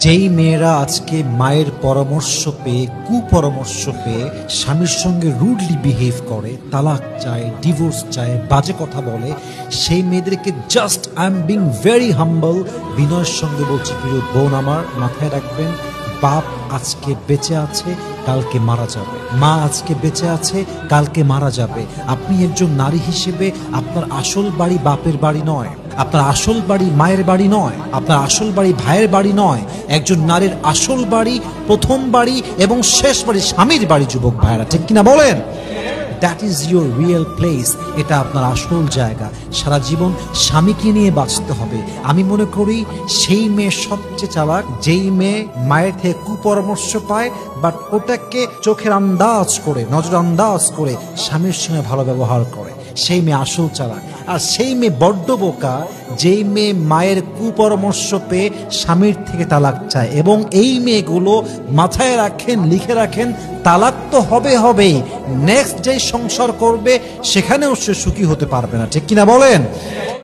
যেই মেয়েরা আজকে মায়ের পরামর্শ পেয়ে কুপরামর্শ পেয়ে স্বামীর সঙ্গে রুডলি বিহেভ করে, তালাক চায়, ডিভোর্স চায়, বাজে কথা বলে, সেই মেয়েদেরকে just I am being very হাম্বল বিনয়ের সঙ্গে বলছি, প্রিয় বোন আমার, মাথায় রাখবেন, বাপ আজকে বেঁচে আছে, কালকে মারা যাবে। মা আজকে বেঁচে আছে, কালকে মারা যাবে। আপনি একজন নারী হিসেবে আপনার আসল বাড়ি বাপের বাড়ি নয়, আপনার আসল বাড়ি মায়ের বাড়ি নয়, আপনার আসল বাড়ি ভাইয়ের বাড়ি নয়। একজন নারীর আসল বাড়ি, প্রথম বাড়ি এবং শেষ বাড়ি স্বামীর বাড়ি। যুবক ভাইয়েরা, ঠিক কিনা বলেন? That is your real place. এটা আপনার আসল জায়গা। সারা জীবন স্বামীকে নিয়ে বাঁচতে হবে। আমি মনে করি সেই মেয়ে সবচেয়ে চালাক, যেই মেয়ে মায়ের থেকে কুপরামর্শ পায় বাট ওটাকে চোখের আন্দাজ করে, নজর আন্দাজ করে স্বামীর সঙ্গে ভালো ব্যবহার করে, সেই মেয়ে আসল চালাক। আর সেই মেয়ে বড্ড বোকা, যেই মেয়ে মায়ের কুপরামর্শ পেয়ে স্বামীর থেকে তালাক চায়। এবং এই মেয়েগুলো মাথায় রাখেন, লিখে রাখেন, তালাক তো হবেই, নেক্সট যে সংসার করবে সেখানেও সে সুখী হতে পারবে না। ঠিক কিনা বলেন?